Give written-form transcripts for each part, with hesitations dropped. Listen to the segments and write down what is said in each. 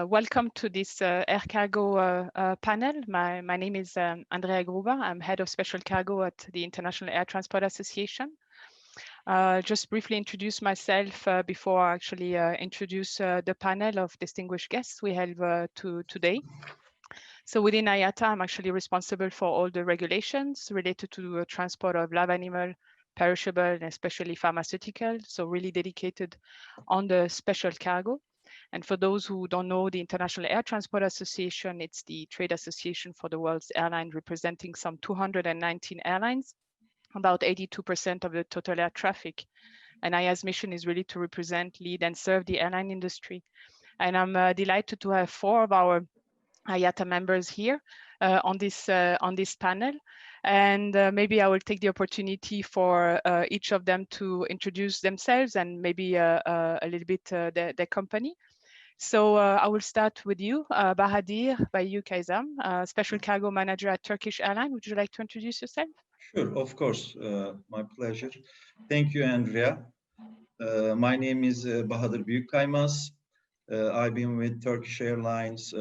Welcome to this air cargo panel. My name is Andrea Gruber. I'm head of special cargo at the International Air Transport Association. Just briefly introduce myself before I actually introduce the panel of distinguished guests we have today. So within IATA, I'm actually responsible for all the regulations related to transport of live animal, perishable, and especially pharmaceutical. So really dedicated on the special cargo. And for those who don't know, the International Air Transport Association, it's the trade association for the world's airline, representing some 219 airlines, about 82% of the total air traffic. And IA's mission is really to represent, lead, and serve the airline industry. And I'm delighted to have 4 of our IATA members here on this panel. And maybe I will take the opportunity for each of them to introduce themselves and maybe a little bit their company. So I will start with you, Bahadir, by you, Kaizam, Special Cargo Manager at Turkish Airline. Would you like to introduce yourself? Sure, of course, my pleasure. Thank you, Andrea. My name is Bahadir Büyükkaymaz. I've been with Turkish Airlines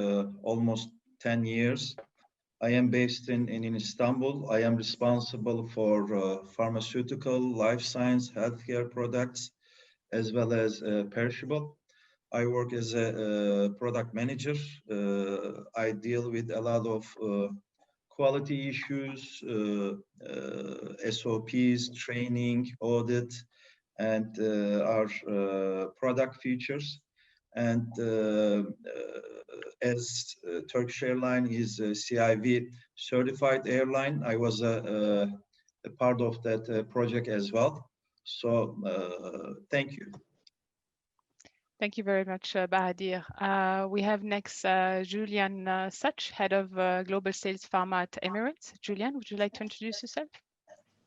almost 10 years. I am based in Istanbul. I am responsible for pharmaceutical, life science, healthcare products, as well as perishable. I work as a product manager. I deal with a lot of quality issues, SOPs, training, audit, and our product features. And as Turkish Airline is a CIV certified airline, I was a part of that project as well. So thank you. Thank you very much, Bahadir. We have next Julian Such, Head of Global Sales Pharma at Emirates. Julian, would you like to introduce yourself?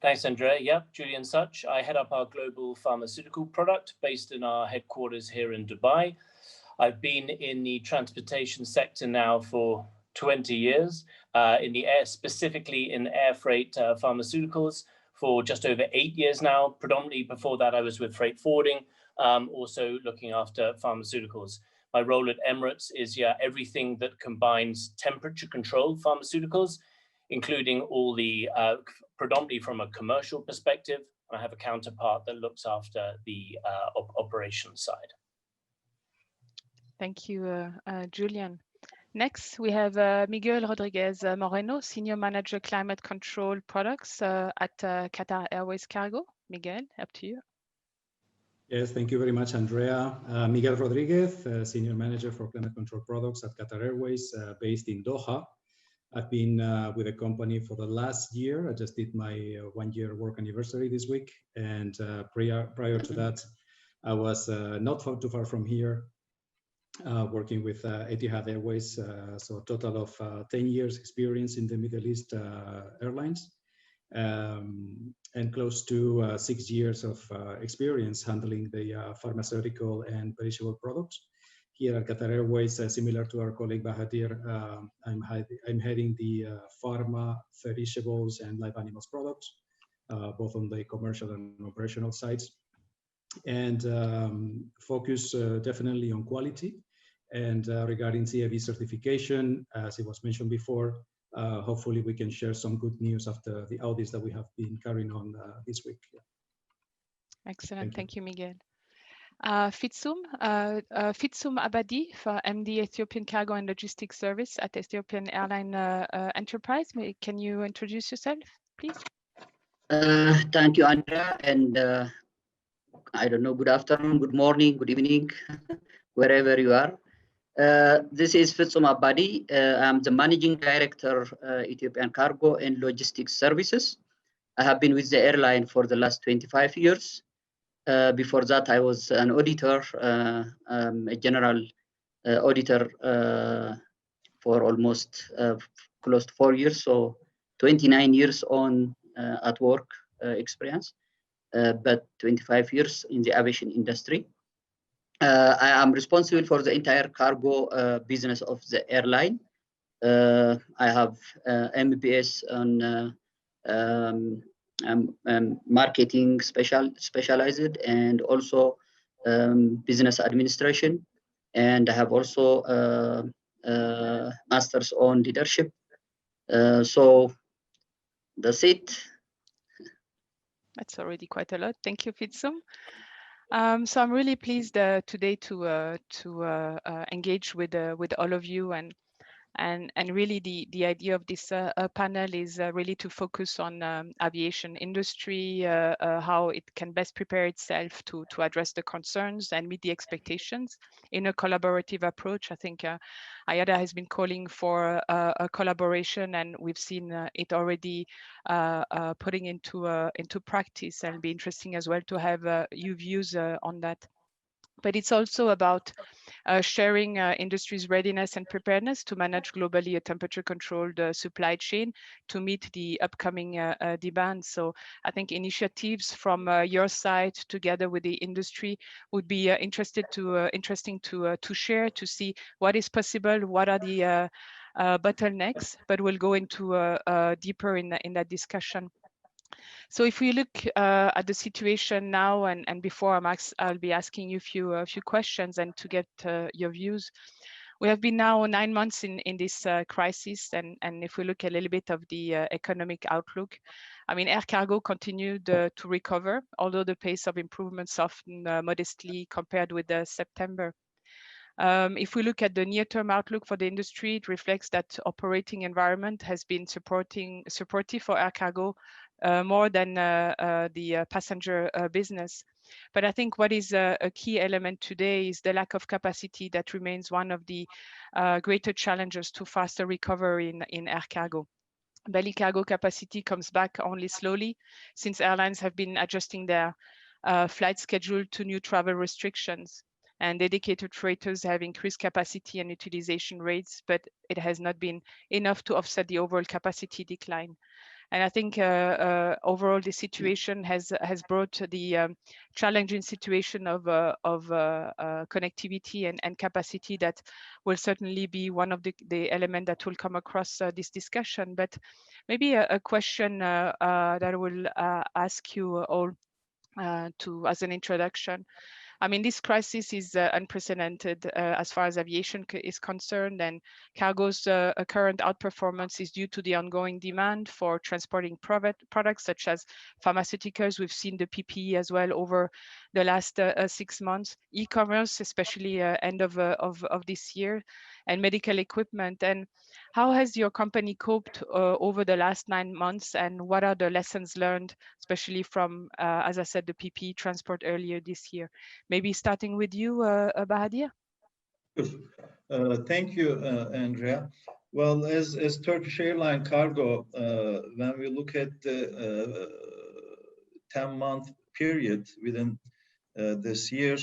Thanks, Andrea. Yep, Julian Such. I head up our global pharmaceutical product based in our headquarters here in Dubai. I've been in the transportation sector now for 20 years, in the air, specifically in air freight pharmaceuticals for just over 8 years now. Predominantly before that, I was with freight forwarding, also looking after pharmaceuticals. My role at Emirates is everything that combines temperature controlled pharmaceuticals, including all the, predominantly from a commercial perspective. I have a counterpart that looks after the operations side. Thank you, Julian. Next, we have Miguel Rodriguez Moreno, Senior Manager Climate Control Products at Qatar Airways Cargo. Miguel, up to you. Yes, thank you very much, Andrea. Miguel Rodriguez, Senior Manager for Climate Control Products at Qatar Airways, based in Doha. I've been with the company for the last year. I just did my 1-year work anniversary this week. And prior to that, I was not too far from here, working with Etihad Airways. So a total of 10 years experience in the Middle East airlines. And close to 6 years of experience handling the pharmaceutical and perishable products. Here at Qatar Airways, similar to our colleague Bahadir, I'm heading the pharma, perishables, and live animals products, both on the commercial and operational sides. And focus definitely on quality. And regarding CIV certification, as it was mentioned before, hopefully we can share some good news after the audits that we have been carrying on this week. Excellent, thank you, Miguel. Fitsum Abadi for MD Ethiopian Cargo and Logistics Service at Ethiopian Airline Enterprise. Can you introduce yourself, please? Thank you, Andrea. And I don't know, good afternoon, good morning, good evening, wherever you are. This is Fitsum Abadi. I'm the Managing Director, Ethiopian Cargo and Logistics Services. I have been with the airline for the last 25 years. Before that, I was an auditor, a general auditor for almost close to 4 years. So 29 years on at work experience, but 25 years in the aviation industry. I am responsible for the entire cargo business of the airline. I have MBS on marketing specialized and also business administration. and I have also Masters on Leadership. So that's it. That's already quite a lot. Thank you, Fitsum. So I'm really pleased today to engage with all of you, and really the idea of this panel is really to focus on aviation industry, how it can best prepare itself to address the concerns and meet the expectations in a collaborative approach. I think IATA has been calling for a collaboration, and we've seen it already putting into practice, and it'll be interesting as well to have your views on that. But it's also about sharing industry's readiness and preparedness to manage globally a temperature-controlled supply chain to meet the upcoming demand. So I think initiatives from your side together with the industry would be interesting to share, to see what is possible, what are the bottlenecks, but we'll go into deeper in that discussion. So if we look at the situation now, and before I'll be asking you a few questions and to get your views. We have been now 9 months in this crisis, and if we look a little bit of the economic outlook, I mean, air cargo continued to recover, although the pace of improvement softened modestly compared with September. If we look at the near-term outlook for the industry, it reflects that operating environment has been supportive for air cargo more than the passenger business. But I think what is a key element today is the lack of capacity that remains one of the greater challenges to faster recovery in air cargo. Belly cargo capacity comes back only slowly since airlines have been adjusting their flight schedule to new travel restrictions, and dedicated freighters have increased capacity and utilization rates, but it has not been enough to offset the overall capacity decline. And I think overall the situation has brought the challenging situation of connectivity and capacity that will certainly be one of the elements that will come across this discussion. But maybe a question that I will ask you all as an introduction. I mean, this crisis is unprecedented as far as aviation is concerned, and cargo's current outperformance is due to the ongoing demand for transporting products such as pharmaceuticals. We've seen the PPE as well over the last 6 months, e-commerce, especially end of this year, and medical equipment. And how has your company coped over the last 9 months, and what are the lessons learned, especially from, as I said, the PPE transport earlier this year? Maybe starting with you, Bahadir. Thank you, Andrea. Well, as Turkish Airline Cargo, when we look at the 10-month period within this year,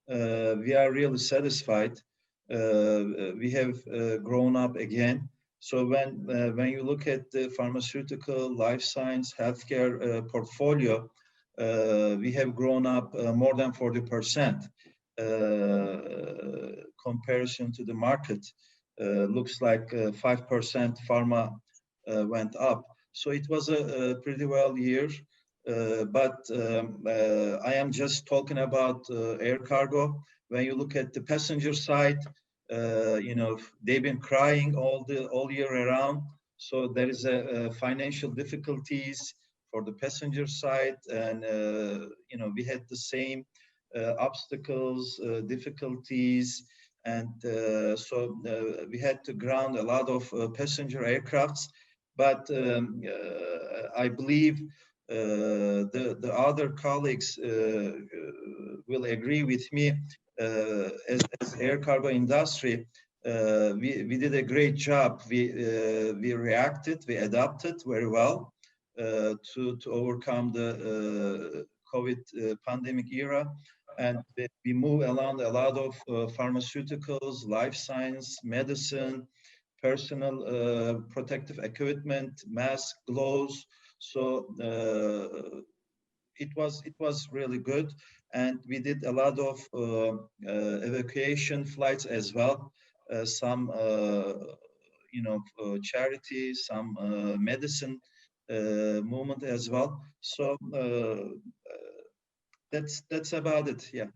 we are really satisfied. We have grown up again. So when you look at the pharmaceutical, life science, healthcare portfolio, we have grown up more than 40%. Comparison to the market looks like 5% pharma went up. So it was a pretty well year. But I am just talking about air cargo. When you look at the passenger side, you know, they've been crying all year around. So there is a financial difficulties for the passenger side, and you know, we had the same obstacles, difficulties, and so we had to ground a lot of passenger aircrafts. But I believe the other colleagues will agree with me. As air cargo industry, we did a great job. We reacted, we adapted very well to overcome the COVID pandemic era, and we move along a lot of pharmaceuticals, life science, medicine, personal protective equipment, masks, gloves. So it was really good, and we did a lot of evacuation flights as well. Some you know, charity, some medicine movement as well. So that's about it. Yeah.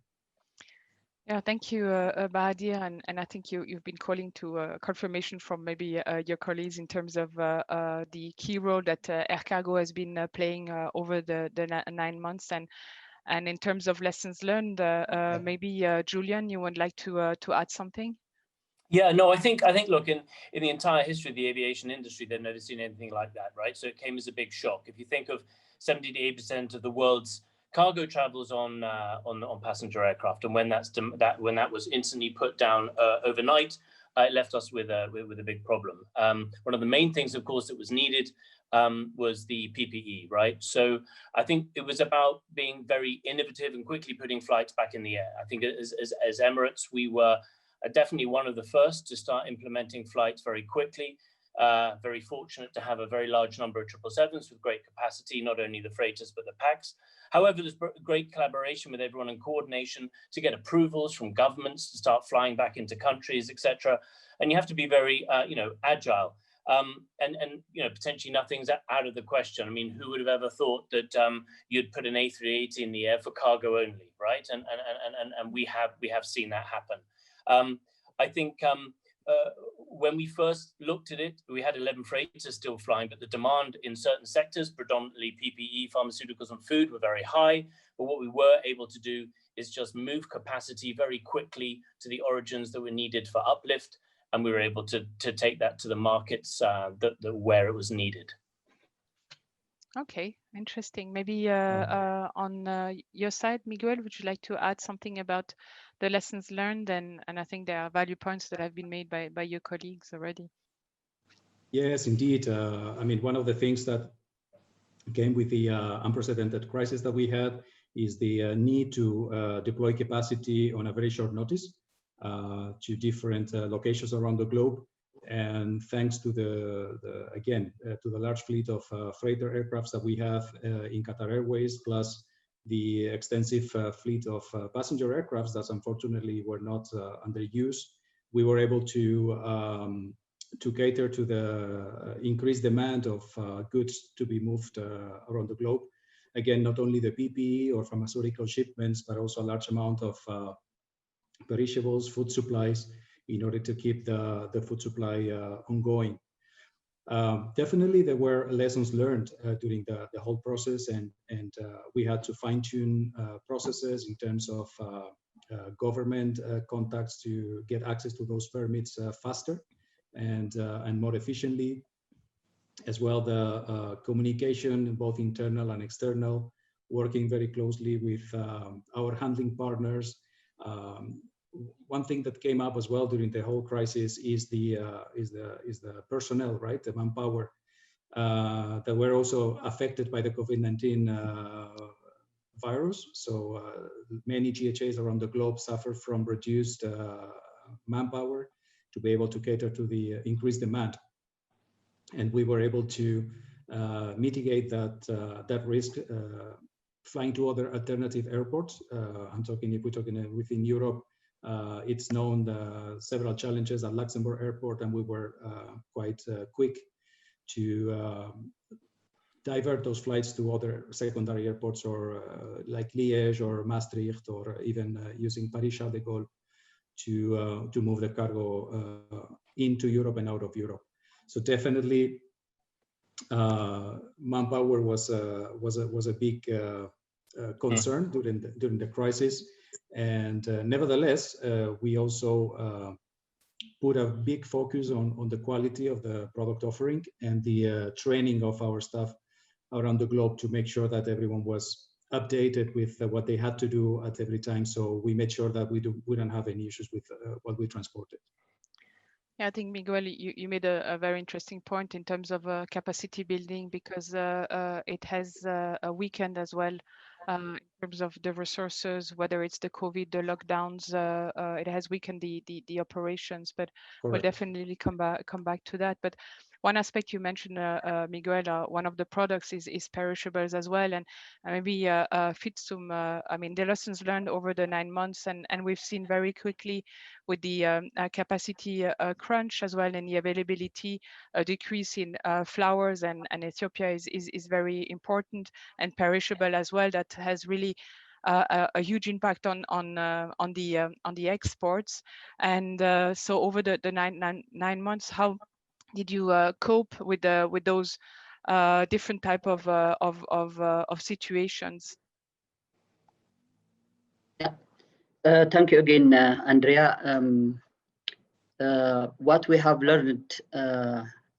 Yeah, thank you, Bahadir, and I think you've been calling to confirmation from maybe your colleagues in terms of the key role that air cargo has been playing over the 9 months, and in terms of lessons learned, maybe Julian, you would like to add something? Yeah, no, I think look, in the entire history of the aviation industry, they've never seen anything like that, right? So it came as a big shock. If you think of 70 to 80% of the world's cargo travels on passenger aircraft, and when that was instantly put down overnight, it left us with a big problem. One of the main things, of course, that was needed was the PPE, right? So I think it was about being very innovative and quickly putting flights back in the air. I think as Emirates, we were definitely one of the first to start implementing flights very quickly. Very fortunate to have a very large number of 777s with great capacity, not only the freighters, but the packs. However, there's great collaboration with everyone and coordination to get approvals from governments to start flying back into countries, etc. And you have to be very, agile. And potentially nothing's out of the question. I mean, who would have ever thought that you'd put an A380 in the air for cargo only, right? And we have seen that happen. I think when we first looked at it, we had 11 freighters still flying, but the demand in certain sectors, predominantly PPE, pharmaceuticals, and food, were very high. But what we were able to do is just move capacity very quickly to the origins that were needed for uplift, and we were able to take that to the markets where it was needed. Okay, interesting. Maybe on your side, Miguel, would you like to add something about the lessons learned? And I think there are value points that have been made by your colleagues already. Yes, indeed. I mean, one of the things that came with the unprecedented crisis that we had is the need to deploy capacity on a very short notice to different locations around the globe. And thanks to the large fleet of freighter aircrafts that we have in Qatar Airways, plus the extensive fleet of passenger aircrafts that unfortunately were not under use, we were able to cater to the increased demand of goods to be moved around the globe. Again, not only the PPE or pharmaceutical shipments, but also a large amount of perishables, food supplies, in order to keep the food supply ongoing. Definitely, there were lessons learned during the whole process, and we had to fine-tune processes in terms of government contacts to get access to those permits faster and more efficiently. As well, the communication, both internal and external, working very closely with our handling partners. One thing that came up as well during the whole crisis is the personnel, right? The manpower that were also affected by the COVID-19 virus. So many GHAs around the globe suffer from reduced manpower to be able to cater to the increased demand. And we were able to mitigate that risk flying to other alternative airports. If we're talking within Europe, it's known several challenges at Luxembourg Airport, and we were quite quick to divert those flights to other secondary airports, or like Liège or Maastricht, or even using Paris-Charles de Gaulle to move the cargo into Europe and out of Europe. So definitely, manpower was a big concern during the crisis. And nevertheless, we also put a big focus on the quality of the product offering and the training of our staff around the globe to make sure that everyone was updated with what they had to do at every time. So we made sure that we don't have any issues with what we transported. Yeah, I think, Miguel, you made a very interesting point in terms of capacity building, because it has a weakened as well in terms of the resources, whether it's the COVID, the lockdowns, it has weakened the operations, but we'll definitely come back to that. But one aspect you mentioned, Miguel, one of the products is perishables as well, and maybe Fitsum, I mean, the lessons learned over the 9 months, and we've seen very quickly with the capacity crunch as well, and the availability decrease in flowers, and Ethiopia is very important, and perishable as well. That has really a huge impact on the exports. And so over the nine months, how did you cope with those different type of situations? Yeah, thank you again, Andrea. What we have learned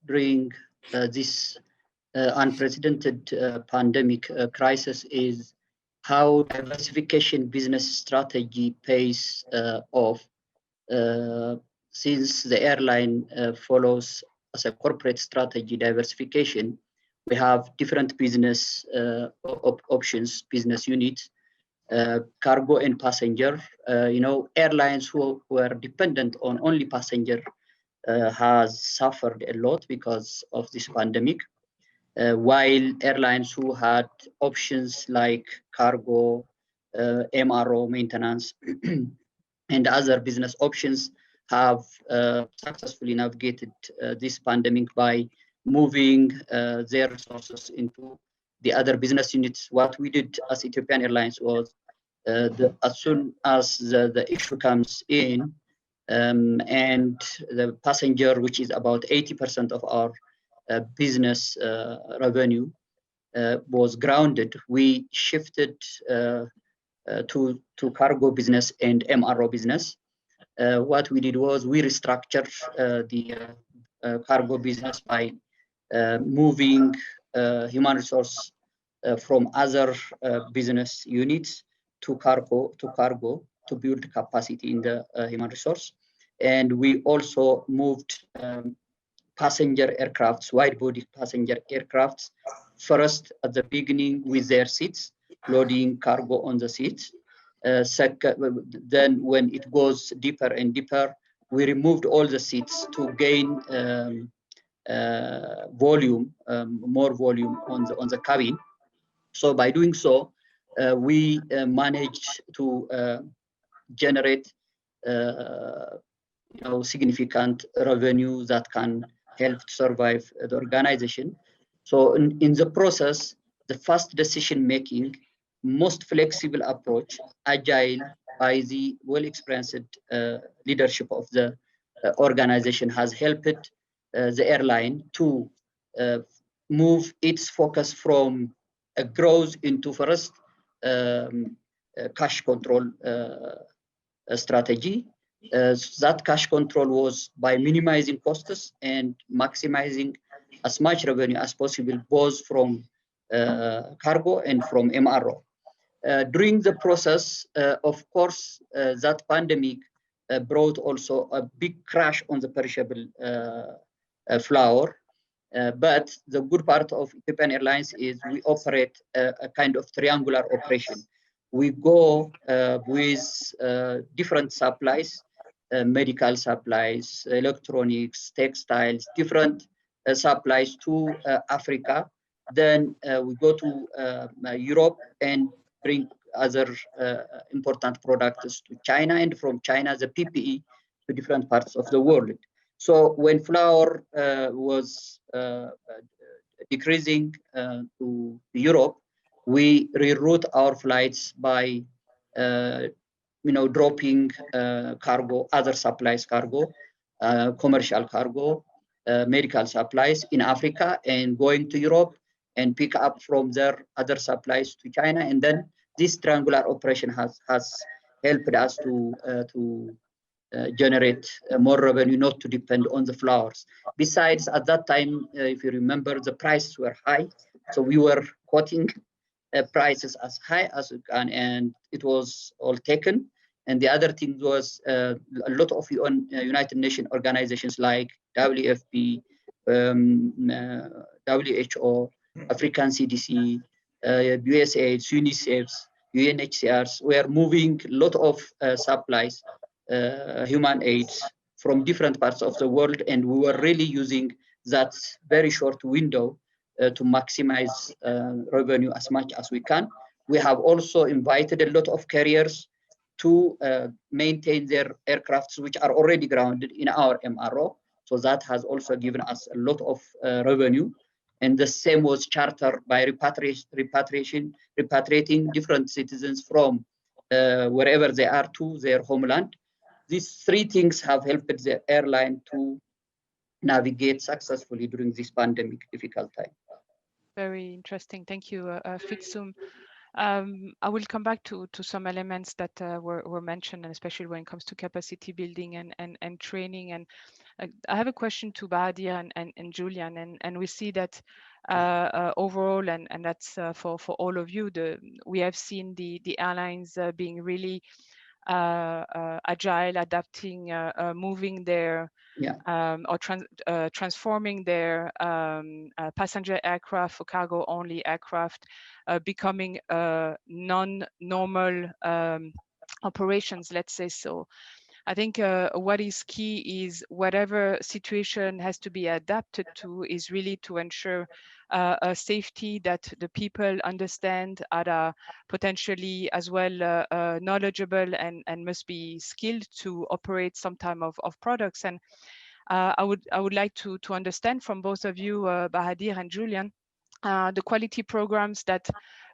during this unprecedented pandemic crisis is how diversification business strategy pays off. Since the airline follows as a corporate strategy diversification, we have different business options, business units, cargo and passenger. Airlines who were dependent on only passenger has suffered a lot because of this pandemic, while airlines who had options like cargo, MRO maintenance, and other business options have successfully navigated this pandemic by moving their resources into the other business units. What we did as Ethiopian Airlines was as soon as the issue comes in and the passenger, which is about 80% of our business revenue, was grounded, we shifted to cargo business and MRO business. What we did was we restructured the cargo business by moving human resource from other business units to cargo to build capacity in the human resource. And we also moved passenger aircrafts, wide-body passenger aircrafts, first at the beginning with their seats, loading cargo on the seats. Then when it goes deeper and deeper, we removed all the seats to gain volume, more volume on the cabin. So by doing so, we managed to generate significant revenue that can help survive the organization. So in the process, the fast decision making, most flexible approach, agile by the well-experienced leadership of the organization has helped the airline to move its focus from a growth into first cash control strategy. That cash control was by minimizing costs and maximizing as much revenue as possible, both from cargo and from MRO. During the process, of course, that pandemic brought also a big crash on the perishable flour. But the good part of Ethiopian Airlines is we operate a kind of triangular operation. We go with different supplies, medical supplies, electronics, textiles, different supplies to Africa. Then we go to Europe and bring other important products to China, and from China, the PPE to different parts of the world. So when flour was decreasing to Europe, we reroute our flights by dropping cargo, other supplies cargo, commercial cargo, medical supplies in Africa, and going to Europe and pick up from their other supplies to China. And then this triangular operation has helped us to generate more revenue, not to depend on the flours. Besides, at that time, if you remember, the prices were high, so we were quoting prices as high as we can, and it was all taken. And the other thing was a lot of United Nations organizations like WFP, WHO, African CDC, USAID, UNICEF, UNHCRs were moving a lot of supplies, human aids from different parts of the world, and we were really using that very short window to maximize revenue as much as we can. We have also invited a lot of carriers to maintain their aircrafts, which are already grounded in our MRO. So that has also given us a lot of revenue. And the same was chartered by repatriating different citizens from wherever they are to their homeland. These three things have helped the airline to navigate successfully during this pandemic difficult time. Very interesting. Thank you, Fitsum. I will come back to some elements that were mentioned, and especially when it comes to capacity building and training. And I have a question to Bahadir and Julian, and we see that overall, and that's for all of you, we have seen the airlines being really agile, adapting, moving their or transforming their passenger aircraft for cargo only aircraft, becoming non-normal operations, let's say so. I think what is key is whatever situation has to be adapted to is really to ensure a safety that the people understand, are potentially as well knowledgeable and must be skilled to operate some type of products. And I would like to understand from both of you, Bahadir and Julian, the quality programs that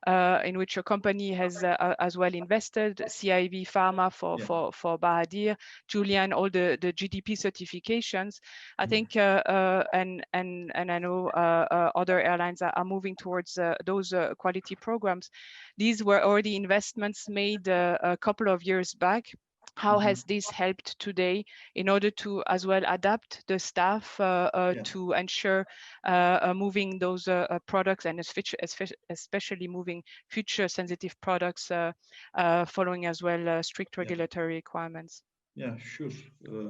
in which your company has as well invested, CIV Pharma for Bahadir, Julian, all the GDP certifications. I think and I know other airlines are moving towards those quality programs. These were already investments made a couple of years back. How has this helped today in order to as well adapt the staff to ensure moving those products, and especially moving future sensitive products following as well strict regulatory requirements? Yeah, sure,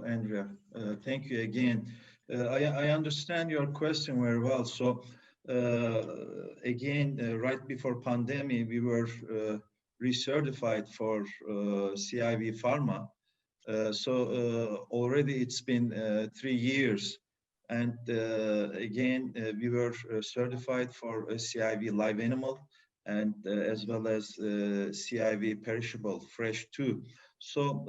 Andrea. Thank you again. I understand your question very well. So again, right before pandemic, we were recertified for CIV Pharma. So already it's been 3 years. And again, we were certified for CIV live animal and as well as CIV perishable fresh too. So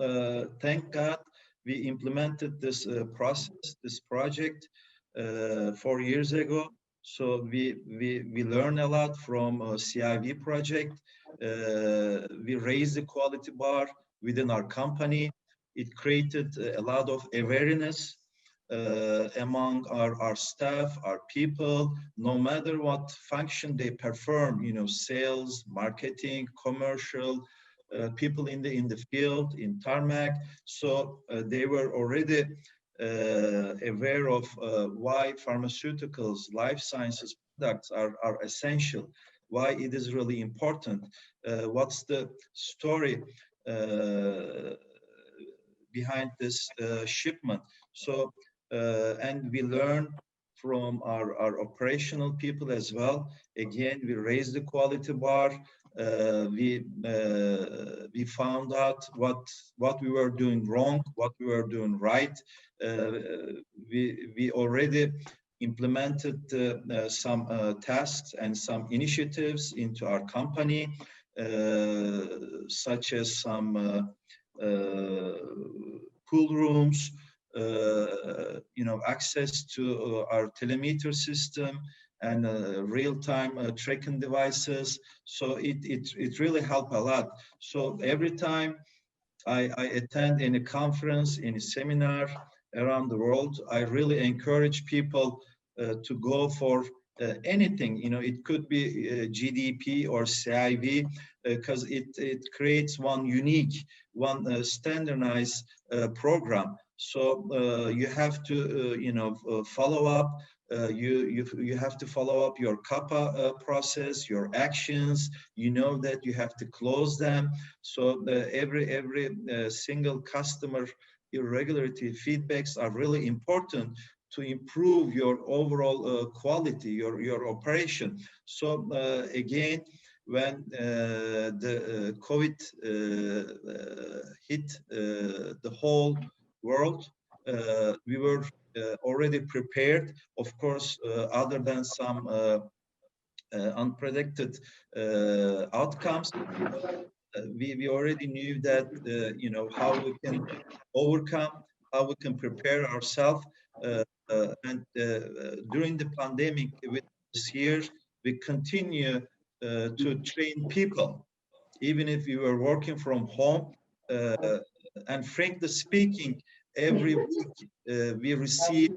thank God we implemented this process, this project 4 years ago. So we learned a lot from CIV project. We raised the quality bar within our company. It created a lot of awareness among our staff, our people, no matter what function they perform, you know, sales, marketing, commercial, people in the field, in tarmac. So they were already aware of why pharmaceuticals, life sciences products are essential, why it is really important, what's the story behind this shipment. So and we learn from our operational people as well. Again, we raised the quality bar. We found out what we were doing wrong, what we were doing right. We already implemented some tasks and some initiatives into our company, such as some pool rooms, you know, access to our telemeter system and real-time tracking devices. So it really helped a lot. So every time I attend any conference, any seminar around the world, I really encourage people to go for anything. You know, it could be GDP or CIV, because it creates one unique, one standardized program. So you have to, you know, follow up. You have to follow up your CAPA process, your actions. You know that you have to close them. So every single customer irregularity feedbacks are really important to improve your overall quality, your operation. So again, when the COVID hit the whole world, we were already prepared. Of course, other than some unpredicted outcomes, we already knew that, you know, how we can overcome, how we can prepare ourselves. And during the pandemic, with this year, we continue to train people, even if you are working from home. And frankly speaking, every week we receive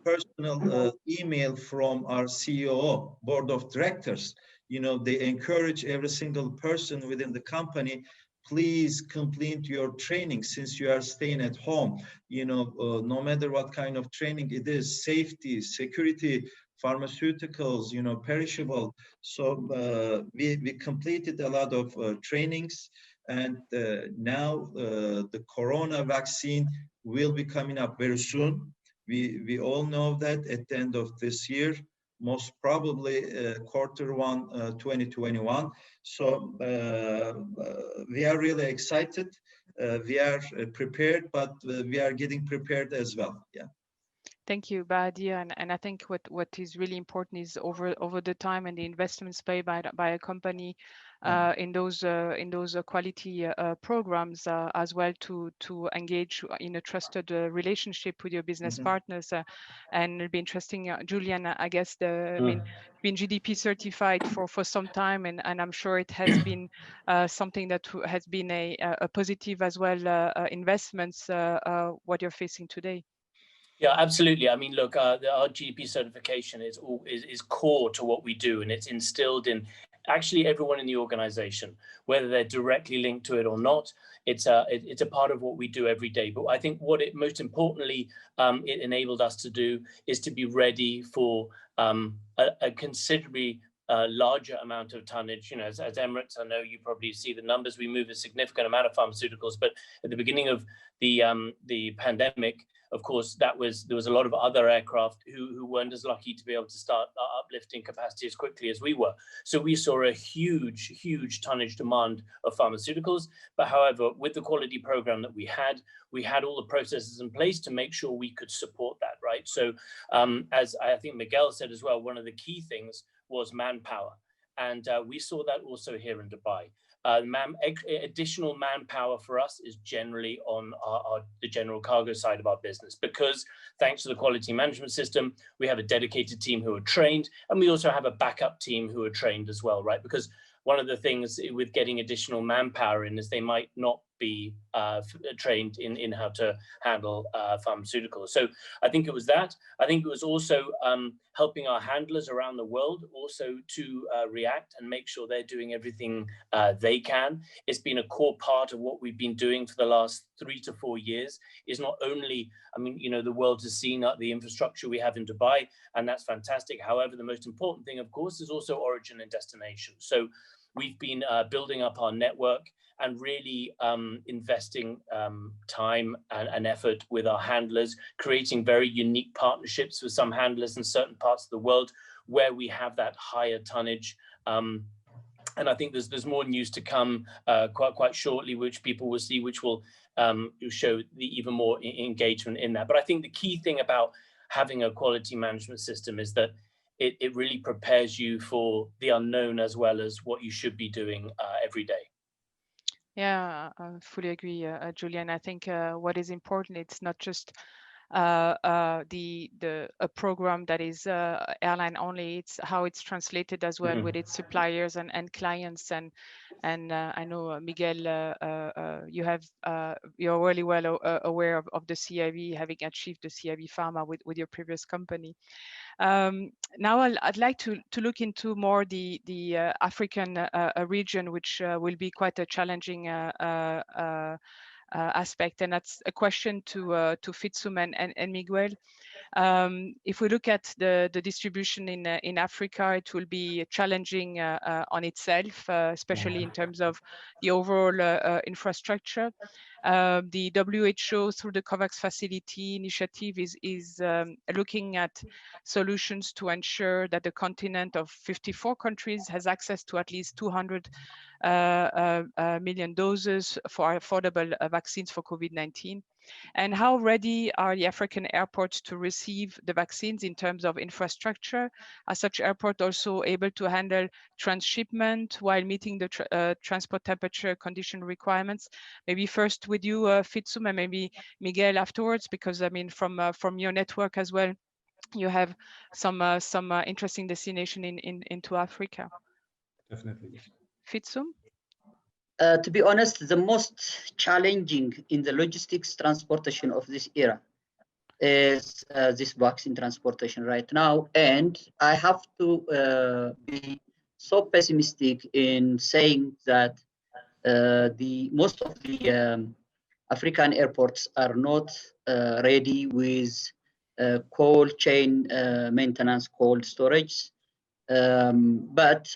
personal email from our CEO, board of directors. You know, they encourage every single person within the company, please complete your training since you are staying at home. You know, no matter what kind of training it is, safety, security, pharmaceuticals, you know, perishable. So we completed a lot of trainings, and now the corona vaccine will be coming up very soon. We all know that at the end of this year, most probably Q1 2021. So we are really excited. We are prepared, but we are getting prepared as well. Yeah. Thank you, Bahadir. And I think what is really important is over the time and the investments paid by a company in those quality programs as well to engage in a trusted relationship with your business partners. And it'll be interesting, Julian. I guess I mean, been GDP certified for some time, and I'm sure it has been something that has been a positive as well investments what you're facing today. Yeah, absolutely. I mean, look, our GP certification is core to what we do, and it's instilled in actually everyone in the organization, whether they're directly linked to it or not. It's a part of what we do every day. But I think what it most importantly it enabled us to do is to be ready for a considerably larger amount of tonnage. You know, as Emirates, I know you probably see the numbers. We move a significant amount of pharmaceuticals, but at the beginning of the pandemic, of course, there was a lot of other aircraft who weren't as lucky to be able to start uplifting capacity as quickly as we were. So we saw a huge tonnage demand of pharmaceuticals. But however, with the quality program that we had all the processes in place to make sure we could support that, right? So as I think Miguel said as well, one of the key things was manpower. And we saw that also here in Dubai. Additional manpower for us is generally on the general cargo side of our business, because thanks to the quality management system, we have a dedicated team who are trained, and we also have a backup team who are trained as well, right? Because one of the things with getting additional manpower in is they might not be trained in how to handle pharmaceuticals. So I think it was that. I think it was also helping our handlers around the world also to react and make sure they're doing everything they can. It's been a core part of what we've been doing for the last 3 to 4 years. Is not only, I mean, you know, the world has seen the infrastructure we have in Dubai, and that's fantastic. However, the most important thing, of course, is also origin and destination. So we've been building up our network and really investing time and effort with our handlers, creating very unique partnerships with some handlers in certain parts of the world where we have that higher tonnage. And I think there's more news to come quite shortly, which people will see, which will show the even more engagement in that. But I think the key thing about having a quality management system is that it really prepares you for the unknown as well as what you should be doing every day. Yeah, I fully agree, Julian. I think what is important, it's not just a program that is airline only, it's how it's translated as well with its suppliers and clients. And I know, Miguel, you're really well aware of the CIV, having achieved the CIV Pharma with your previous company. Now I'd like to look into more the African region, which will be quite a challenging aspect, and that's a question to Fitsum and Miguel. If we look at the distribution in Africa, it will be challenging on itself, especially in terms of the overall infrastructure. The WHO, through the COVAX facility initiative, is looking at solutions to ensure that the continent of 54 countries has access to at least 200 million doses for affordable vaccines for COVID-19. And how ready are the African airports to receive the vaccines in terms of infrastructure? Are such airports also able to handle transshipment while meeting the transport temperature condition requirements? Maybe first with you, Fitsum, and maybe Miguel afterwards, because I mean, from your network as well, you have some interesting destination into Africa. Definitely. Fitsum? To be honest, the most challenging in the logistics transportation of this era is this vaccine transportation right now. And I have to be so pessimistic in saying that the most of the African airports are not ready with cold chain maintenance, cold storage. But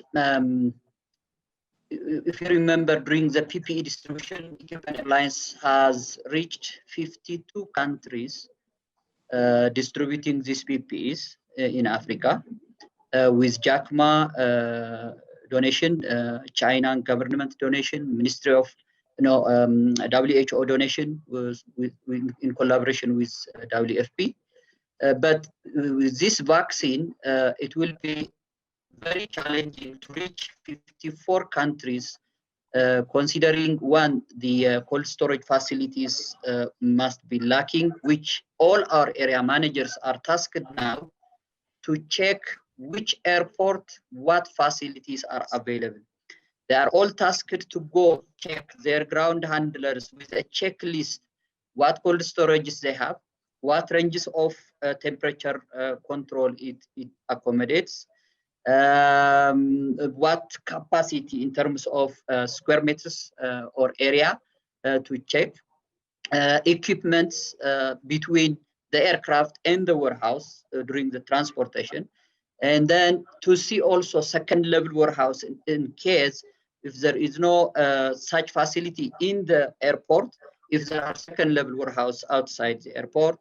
if you remember, during the PPE distribution, Ethiopian Airlines has reached 52 countries distributing these PPEs in Africa with JACMA donation, China government donation, Ministry of WHO donation was in collaboration with WFP. But with this vaccine, it will be very challenging to reach 54 countries, considering one, the cold storage facilities must be lacking, which all our area managers are tasked now to check which airport, what facilities are available. They are all tasked to go check their ground handlers with a checklist, what cold storages they have, what ranges of temperature control it accommodates, what capacity in terms of square meters or area to check, equipments between the aircraft and the warehouse during the transportation, and then to see also second level warehouse in case if there is no such facility in the airport, if there are second level warehouse outside the airport,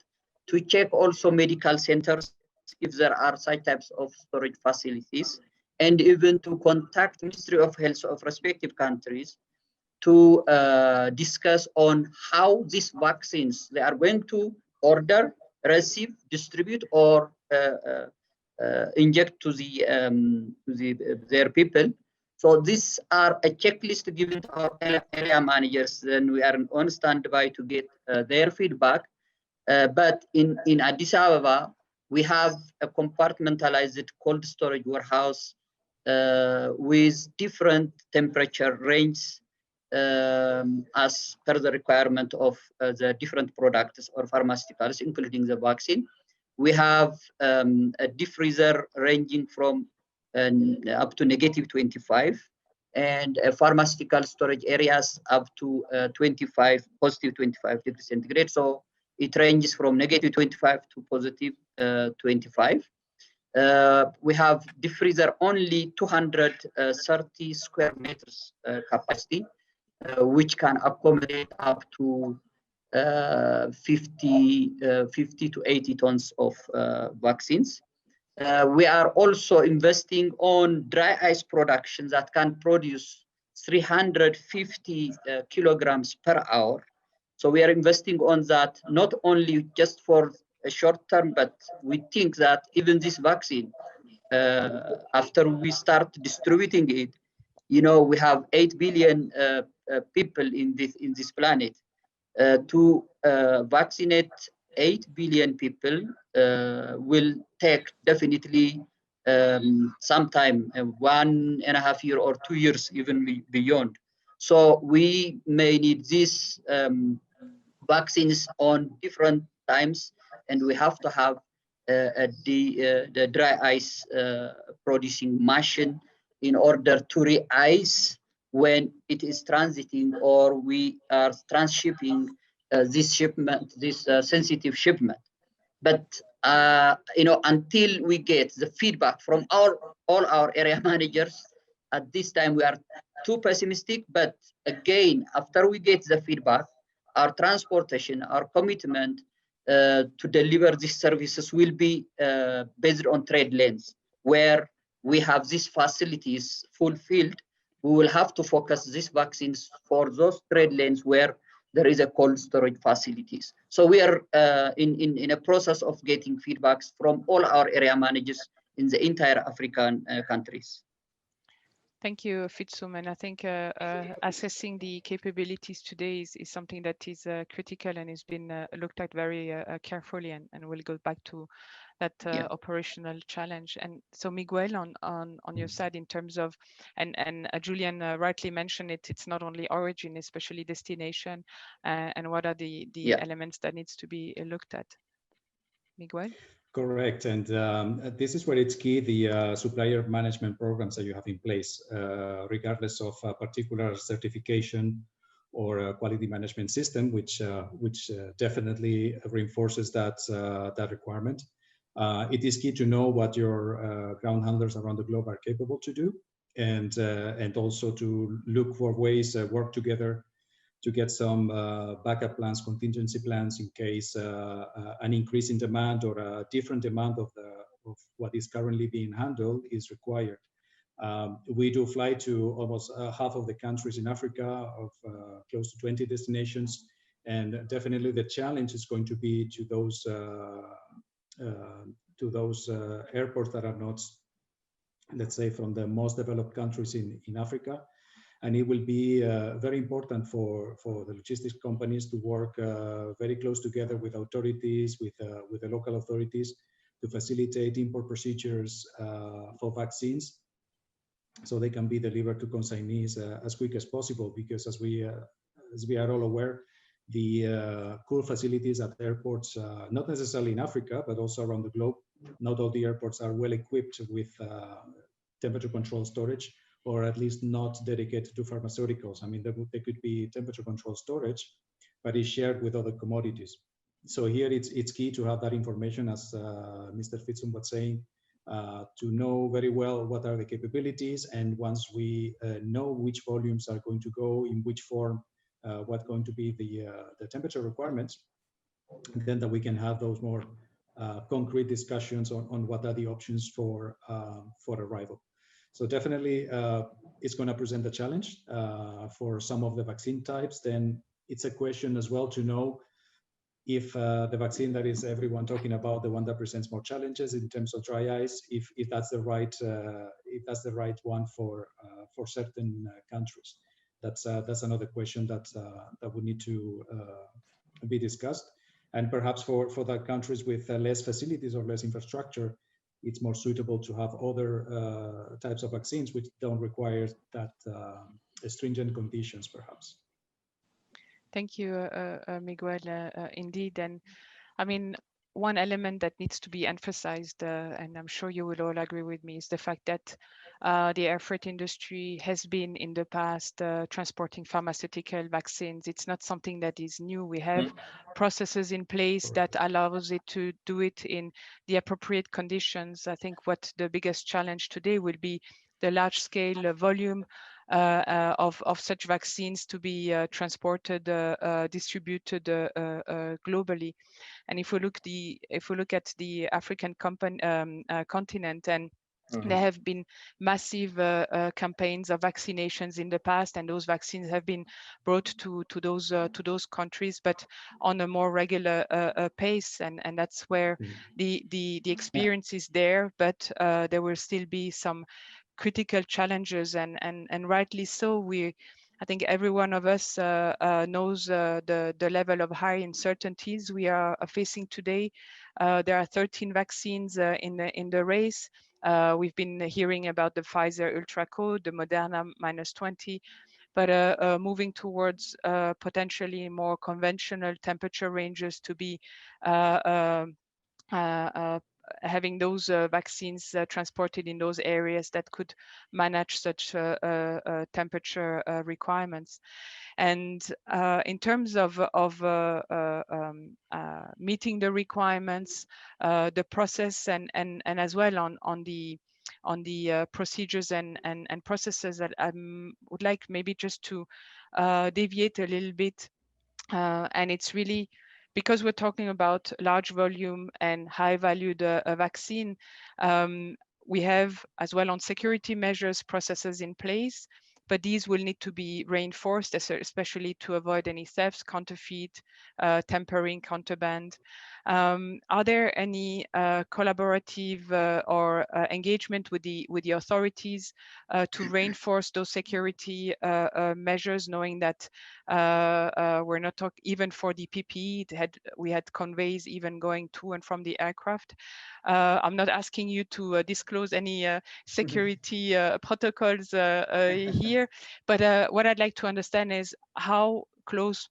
to check also medical centers if there are such types of storage facilities, and even to contact Ministry of Health of respective countries to discuss on how these vaccines they are going to order, receive, distribute, or inject to their people. So these are a checklist given to our area managers. Then we are on standby to get their feedback. But in Addis Ababa, we have a compartmentalized cold storage warehouse with different temperature range as per the requirement of the different products or pharmaceuticals, including the vaccine. We have a deep freezer ranging from up to -25, and pharmaceutical storage areas up to 25, positive 25 degrees centigrade. So it ranges from -25 to positive 25. We have deep freezer only 230 square meters capacity, which can accommodate up to 50 to 80 tons of vaccines. We are also investing on dry ice production that can produce 350 kilograms per hour. So we are investing on that, not only just for a short term, but we think that even this vaccine, after we start distributing it, you know, we have 8 billion people in this planet. To vaccinate 8 billion people will take definitely some time, 1.5 years or 2 years, even beyond. So we may need these vaccines on different times, and we have to have the dry ice producing machine in order to re-ice when it is transiting or we are transshipping this shipment, this sensitive shipment. But you know, until we get the feedback from all our area managers, at this time we are too pessimistic. But again, after we get the feedback, our transportation, our commitment to deliver these services will be based on trade lanes, where we have these facilities fulfilled. We will have to focus these vaccines for those trade lanes where there is a cold storage facilities. So we are in a process of getting feedbacks from all our area managers in the entire African countries. Thank you, Fitsum. And I think assessing the capabilities today is something that is critical and has been looked at very carefully, and we'll go back to operational challenge. And so Miguel, on your side, in terms of, and Julian rightly mentioned it, it's not only origin, especially destination, and what are the elements that needs to be looked at. Miguel? Correct, and this is where it's key, the supplier management programs that you have in place, regardless of a particular certification or a quality management system, which definitely reinforces that requirement. It is key to know what your ground handlers around the globe are capable to do, and also to look for ways, work together to get some backup plans, contingency plans in case an increase in demand or a different demand of what is currently being handled is required. We do fly to almost half of the countries in Africa, of close to 20 destinations, and definitely the challenge is going to be to those airports that are not, let's say, from the most developed countries in Africa. And it will be very important for the logistics companies to work very close together with authorities, with the local authorities, to facilitate import procedures for vaccines, so they can be delivered to consignees as quick as possible. Because as we are all aware, the cool facilities at airports, not necessarily in Africa, but also around the globe, not all the airports are well equipped with temperature control storage, or at least not dedicated to pharmaceuticals. I mean, there could be temperature control storage, but it's shared with other commodities. So here it's key to have that information, as Mr. Fitzum was saying, to know very well what are the capabilities, and once we know which volumes are going to go in which form, what's going to be the temperature requirements, then that we can have those more concrete discussions on what are the options for arrival. So definitely it's going to present a challenge for some of the vaccine types. Then it's a question as well to know if the vaccine that is everyone talking about, the one that presents more challenges in terms of dry ice, if that's the right one for certain countries. That's another question that would need to be discussed. And perhaps for the countries with less facilities or less infrastructure, it's more suitable to have other types of vaccines which don't require that stringent conditions, perhaps. Thank you, Miguel. Indeed, and I mean, one element that needs to be emphasized, and I'm sure you will all agree with me, is the fact that the air freight industry has been in the past transporting pharmaceutical vaccines. It's not something that is new. We have processes in place that allows it to do it in the appropriate conditions. I think what the biggest challenge today will be the large scale volume of such vaccines to be transported, distributed globally. And if we look at the African continent, and there have been massive campaigns of vaccinations in the past, and those vaccines have been brought to those countries, but on a more regular pace, and that's where the experience is there, but there will still be some critical challenges, and rightly so. I think every one of us knows the level of high uncertainties we are facing today. There are 13 vaccines in the race. We've been hearing about the Pfizer Ultra Code, the Moderna -20, but moving towards potentially more conventional temperature ranges to be having those vaccines transported in those areas that could manage such temperature requirements. And in terms of meeting the requirements, the process, and as well on the procedures and processes, that I would like maybe just to deviate a little bit, and it's really, because we're talking about large volume and high valued vaccine, we have as well on security measures processes in place, but these will need to be reinforced, especially to avoid any thefts, counterfeit, tampering, contraband. Are there any collaborative or engagement with the authorities to reinforce those security measures, knowing that we're not talking even for the PPE, we had conveys even going to and from the aircraft. I'm not asking you to disclose any security protocols here, but what I'd like to understand is how close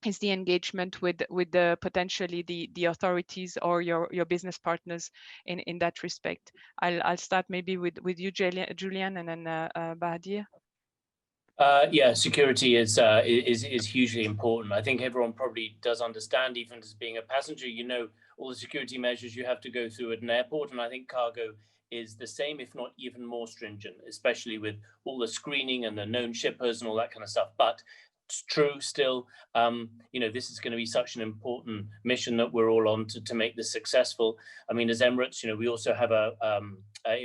is the engagement with the potentially the authorities or your business partners in that respect. I'll start maybe with you, Julian, and then Bahadir. Yeah, security is hugely important. I think everyone probably does understand, even as being a passenger, you know, all the security measures you have to go through at an airport. And I think cargo is the same, if not even more stringent, especially with all the screening and the known shippers and all that kind of stuff. But it's true still, you know, this is going to be such an important mission that we're all on to make this successful. I mean, as Emirates, you know, we also have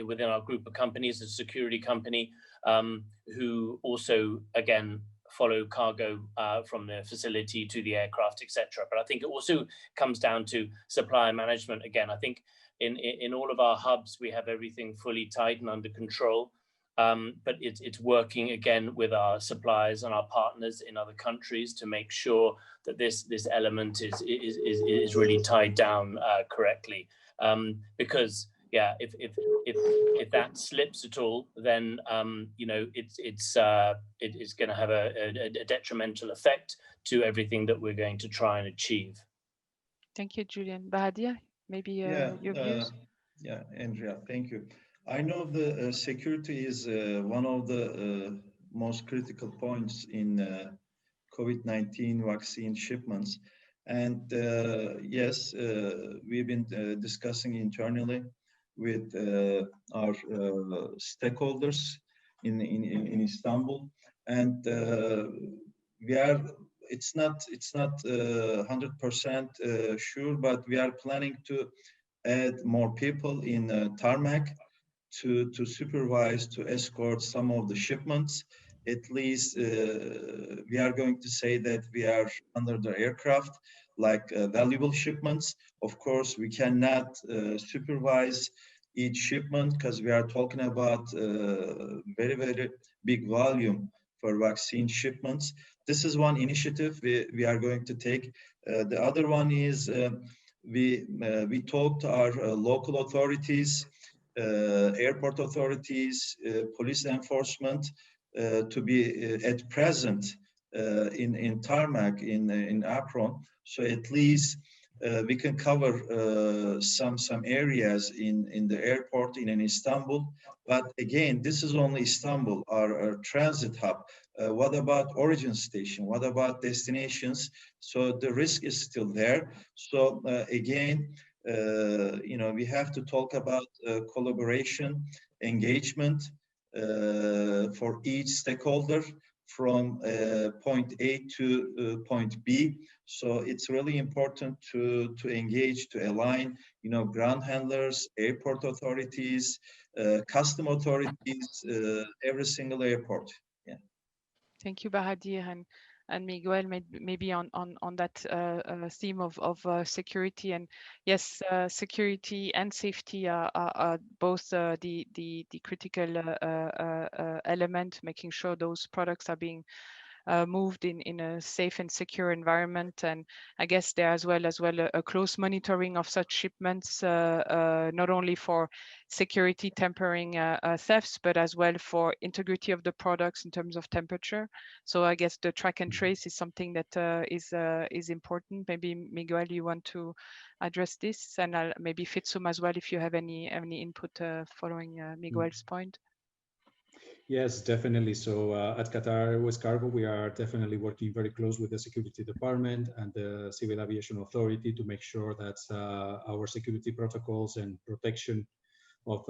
within our group of companies, a security company, who also, again, follow cargo from the facility to the aircraft, etc. But I think it also comes down to supplier management. Again, I think in all of our hubs, we have everything fully tight and under control. But it's working again with our suppliers and our partners in other countries to make sure that this element is really tied down correctly. Because yeah, if that slips at all, then you know it is going to have a detrimental effect to everything that we're going to try and achieve. Thank you, Julian. Bahadir, maybe your views. Yeah, Andrea, thank you. I know the security is one of the most critical points in COVID-19 vaccine shipments. And yes, we've been discussing internally with our stakeholders in Istanbul, and it's not 100% sure, but we are planning to add more people in tarmac to supervise, to escort some of the shipments. At least we are going to say that we are under the aircraft, like valuable shipments. Of course, we cannot supervise each shipment because we are talking about very, very big volume for vaccine shipments. This is one initiative we are going to take. The other one is we talked to our local authorities, airport authorities, police enforcement to be at present in tarmac in Akron. So at least we can cover some areas in the airport in Istanbul. But again, this is only Istanbul, our transit hub. What about origin station? What about destinations? So the risk is still there. So again, you know, we have to talk about collaboration, engagement for each stakeholder from point A to point B. So it's really important to engage, to align, you know, ground handlers, airport authorities, custom authorities, every single airport. Yeah. Thank you, Bahadir, and Miguel, maybe on that theme of security. And yes, security and safety are both the critical element, making sure those products are being moved in a safe and secure environment. And I guess there as well a close monitoring of such shipments, not only for security tampering thefts, but as well for integrity of the products in terms of temperature. So I guess the track and trace is something that is important. Maybe Miguel, you want to address this, and maybe Fitsum as well, if you have any input following Miguel's point. Yes, definitely. So at Qatar Airways Cargo, we are definitely working very close with the security department and the Civil Aviation Authority to make sure that our security protocols and protection of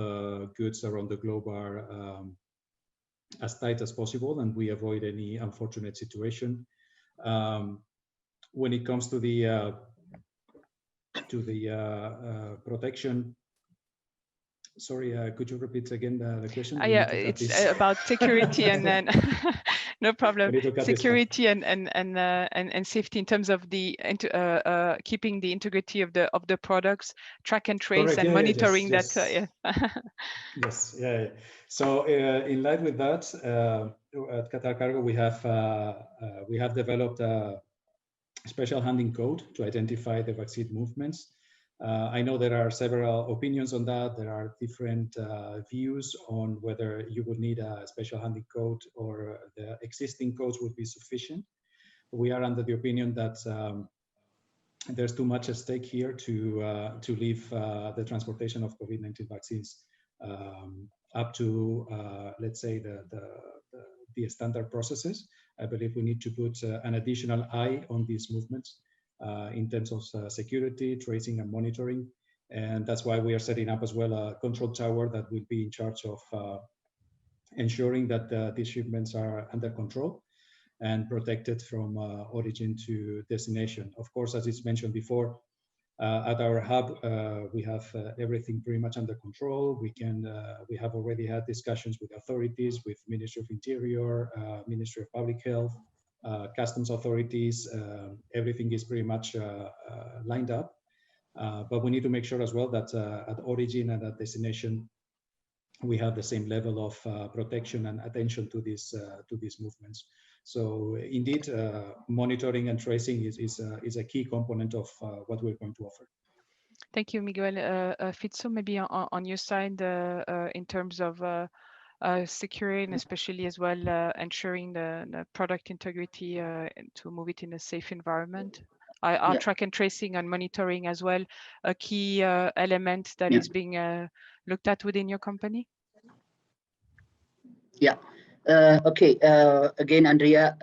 goods around the globe are as tight as possible, and we avoid any unfortunate situation. When it comes to the protection, Sorry, could you repeat again the question? Yeah, it's about security and then no problem. Security and safety in terms of the keeping the integrity of the products, track and trace. Correct. And monitoring that. Yeah. Yes. Yeah. So in line with that, at Qatar Cargo we have developed a special handling code to identify the vaccine movements. I know there are several opinions on that. There are different views on whether you would need a special handling code or the existing codes would be sufficient. We are under the opinion that there's too much at stake here to leave the transportation of COVID-19 vaccines up to, let's say, the standard processes. I believe we need to put an additional eye on these movements in terms of security, tracing, and monitoring. And that's why we are setting up as well a control tower that will be in charge of ensuring that these shipments are under control and protected from origin to destination. Of course, as it's mentioned before, at our hub, we have everything pretty much under control. We have already had discussions with authorities, with Ministry of Interior, Ministry of Public Health, customs authorities. Everything is pretty much lined up, but we need to make sure as well that at origin and at destination, we have the same level of protection and attention to these movements. So indeed, monitoring and tracing is a key component of what we're going to offer. Thank you, Miguel. Fitzo, maybe on your side, in terms of securing, especially as well, ensuring the product integrity to move it in a safe environment. Are track and tracing and monitoring as well a key element that is being looked at within your company? Yeah. Okay. Again, Andrea,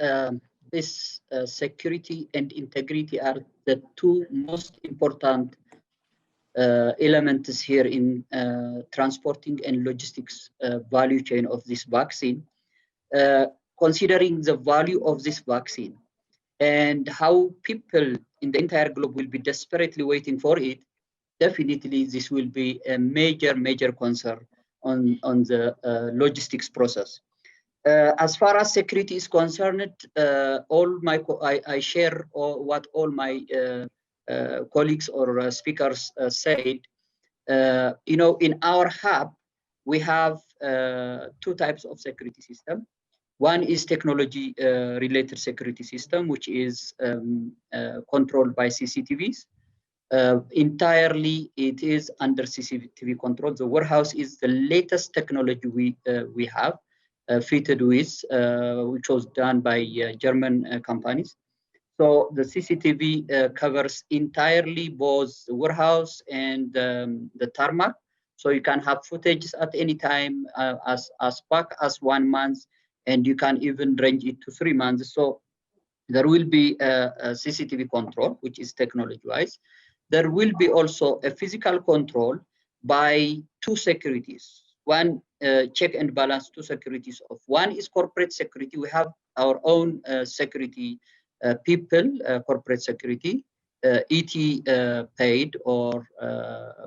this security and integrity are the two most important elements here in transporting and logistics value chain of this vaccine. Considering the value of this vaccine and how people in the entire globe will be desperately waiting for it, definitely this will be a major concern on the logistics process. As far as security is concerned, I share what all my colleagues or speakers said. In our hub, we have two types of security system. One is technology related security system, which is controlled by CCTVs. Entirely, it is under CCTV control. The warehouse is the latest technology we have fitted with, which was done by German companies. So the CCTV covers entirely both the warehouse and the tarmac. So you can have footage at any time as back as 1 month, and you can even range it to 3 months. So there will be a CCTV control, which is technology-wise. There will be also a physical control by two securities. One check and balance, two securities of one is corporate security. We have our own security people, corporate security, ET paid or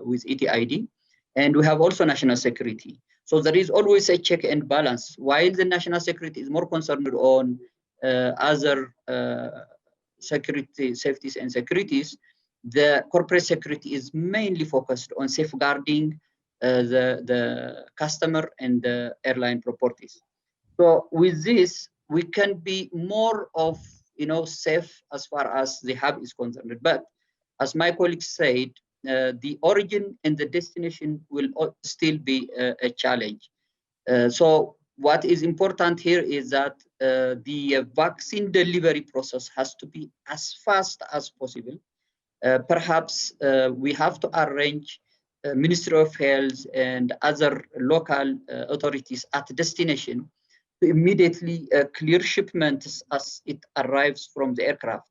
with ET ID. And we have also national security. So there is always a check and balance. While the national security is more concerned on other security, safeties and securities, the corporate security is mainly focused on safeguarding the customer and the airline properties. So with this, we can be more of safe as far as the hub is concerned. But as my colleagues said, the origin and the destination will still be a challenge. So what is important here is that the vaccine delivery process has to be as fast as possible. Perhaps we have to arrange Ministry of Health and other local authorities at destination to immediately clear shipments as it arrives from the aircraft,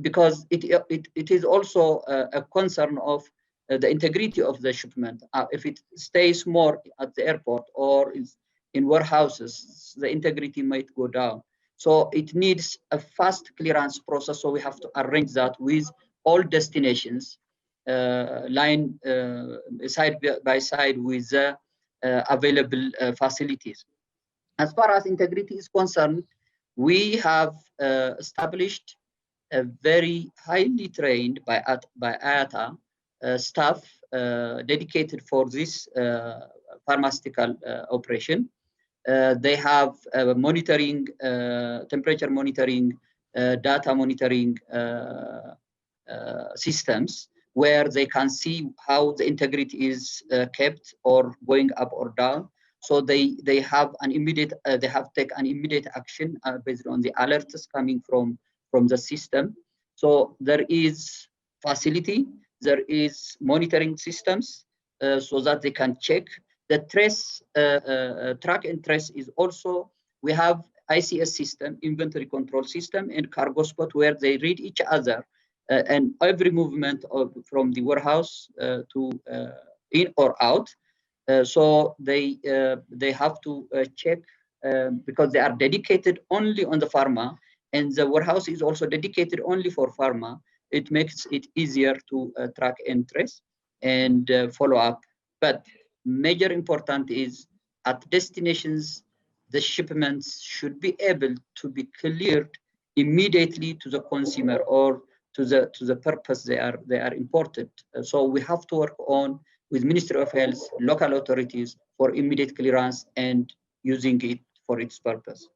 because it is also a concern of the integrity of the shipment. If it stays more at the airport or is in warehouses, the integrity might go down. So it needs a fast clearance process. So we have to arrange that with all destinations. line side by side with the available facilities. As far as integrity is concerned, we have established a very highly trained by IATA staff dedicated for this pharmaceutical operation. They have monitoring, temperature monitoring, data monitoring systems where they can see how the integrity is kept or going up or down. So they have an immediate they have taken an immediate action based on the alerts coming from the system. So there is facility, there is monitoring systems so that they can check. The trace, track and trace is also, we have ICS system, inventory control system, and cargo spot where they read each other and every movement from the warehouse to in or out. So they have to check because they are dedicated only on the pharma, and the warehouse is also dedicated only for pharma. It makes it easier to track and trace and follow up. But major important is at destinations, the shipments should be able to be cleared immediately to the consumer or to the purpose they are imported. So we have to work on with Ministry of Health, local authorities for immediate clearance and using it for its purpose.